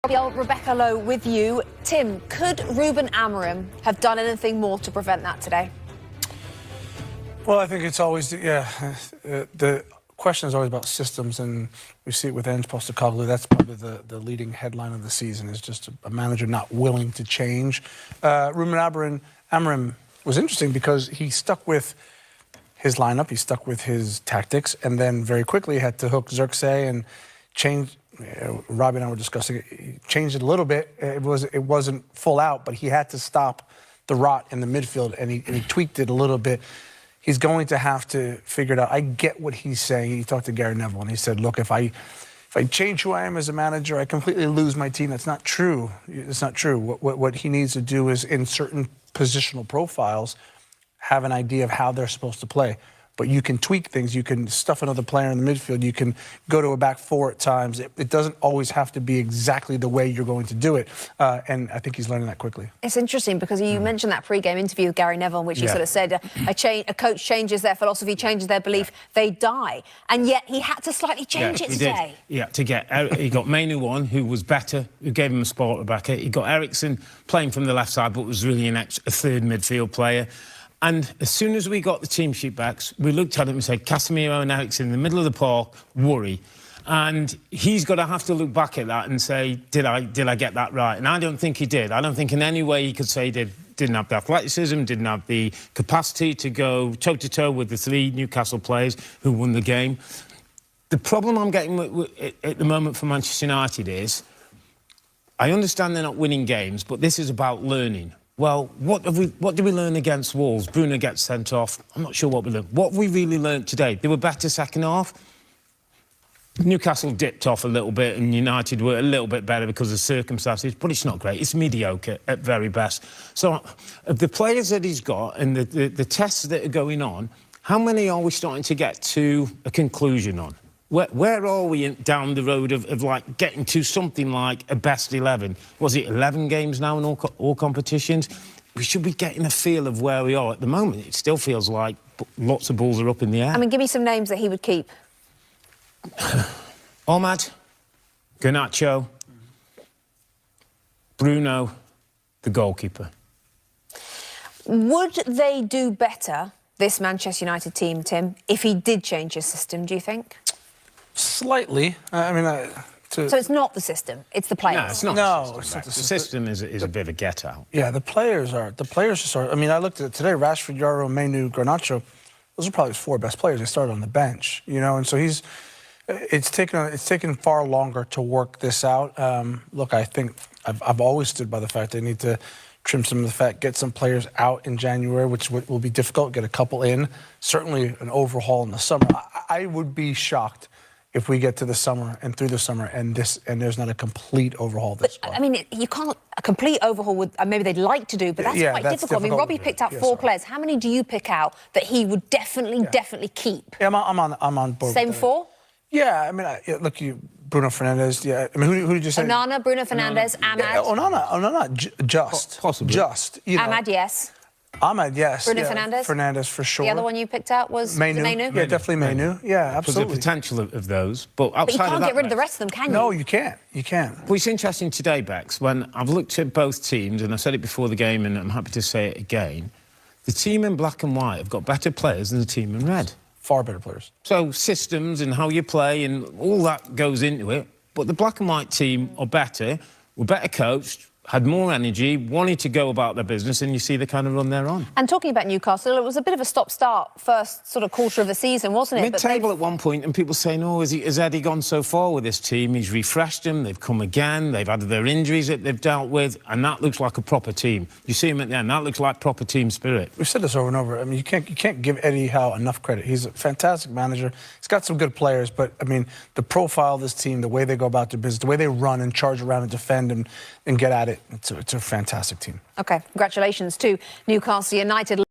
Rebecca Lowe with you. Tim, could Ruben Amorim have done anything more to prevent that today? Well, I think it's always, the question is always about systems, and we see it with Ange Postecoglou. That's probably the leading headline of the season, is just a manager not willing to change. Ruben Amorim was interesting because he stuck with his lineup, he stuck with his tactics, and then very quickly had to hook Xerxes and change. Robbie and I were discussing it. He changed it a little bit. It wasn't full out, but he had to stop the rot in the midfield, and he tweaked it a little bit. He's going to have to figure it out. I get what he's saying. He talked to Gary Neville, and he said, look, if I change who I am as a manager, I completely lose my team. That's not true. It's not true. What he needs to do is, in certain positional profiles, have an idea of how they're supposed to play. But you can tweak things. You can stuff another player in the midfield. You can go to a back four at times. It doesn't always have to be exactly the way you're going to do it. And I think he's learning that quickly. It's interesting because you mentioned that pre-game interview with Gary Neville, in which he sort of said a coach changes their philosophy, changes their belief, they die. And yet he had to slightly change it today. Yeah, he got Mainu on, who was better, who gave him a spot at back. He got Eriksen playing from the left side, but was really a third midfield player. And as soon as we got the team sheet back, we looked at it and said, Casemiro and Eriksen in the middle of the park, worry. And he's got to have to look back at that and say, did I get that right? And I don't think he did. I don't think in any way he could say he didn't have the athleticism, didn't have the capacity to go toe-to-toe with the three Newcastle players who won the game. The problem I'm getting at the moment for Manchester United is, I understand they're not winning games, but this is about learning. Well, what do we learn against Wolves? Bruno gets sent off. I'm not sure what we learned. What have we really learned today? They were better second half. Newcastle dipped off a little bit and United were a little bit better because of circumstances, but it's not great. It's mediocre at very best. So of the players that he's got and the tests that are going on, how many are we starting to get to a conclusion on? Where are we down the road of like getting to something like a best 11? Was it 11 games now in all competitions? We should be getting a feel of where we are at the moment. It still feels like lots of balls are up in the air. I mean, give me some names that he would keep. Ahmad, Garnacho, Bruno, the goalkeeper. Would they do better, this Manchester United team, Tim, if he did change his system, do you think? Slightly. I mean, so it's not the system; it's the players. No, it's not. No, the system is a bit of a get out. Yeah, the players are sort of. I mean, I looked at it today. Rashford, Yaro, Mainu, Garnacho. Those are probably his four best players. They started on the bench, you know, and so it's taken far longer to work this out. Look, I think I've always stood by the fact they need to trim some of the fat, get some players out in January, which will be difficult. Get a couple in. Certainly an overhaul in the summer. I would be shocked if we get to the summer and through the summer and there's not a complete overhaul this squad. I mean, you can't a complete overhaul would maybe they'd like to do, but that's quite difficult. I mean, Robbie picked out four players. How many do you pick out that he would definitely keep? Yeah, I'm on board. Same four? Yeah, I mean, look, Bruno Fernandes. Yeah, I mean, who did you say? Onana, Bruno Fernandes, Ahmad. Yeah, Onana, just possibly. Just you know. Ahmad, yes. Ahmad, yes. Bruno Fernandes? Fernandes, for sure. The other one you picked out was Mainu? Yeah, definitely Mainu. Yeah, absolutely. For the potential of those. But outside you can't of that, get rid of the rest of them, can you? No, you can't. You can't. Well, it's interesting today, Bex, when I've looked at both teams, and I said it before the game, and I'm happy to say it again, the team in black and white have got better players than the team in red. Far better players. So systems and how you play and all that goes into it. But the black and white team are better, were better coached, had more energy, wanted to go about their business, and you see the kind of run they're on. And talking about Newcastle, it was a bit of a stop-start first sort of quarter of the season, wasn't it? Mid-table at one point, and people saying, oh, has Eddie gone so far with this team? He's refreshed them, they've come again, they've had their injuries that they've dealt with, and that looks like a proper team. You see him at the end, that looks like proper team spirit. We've said this over and over. I mean, you can't give Eddie Howe enough credit. He's a fantastic manager. He's got some good players, but, I mean, the profile of this team, the way they go about their business, the way they run and charge around and defend and get at it, it's a fantastic team. OK, congratulations to Newcastle United.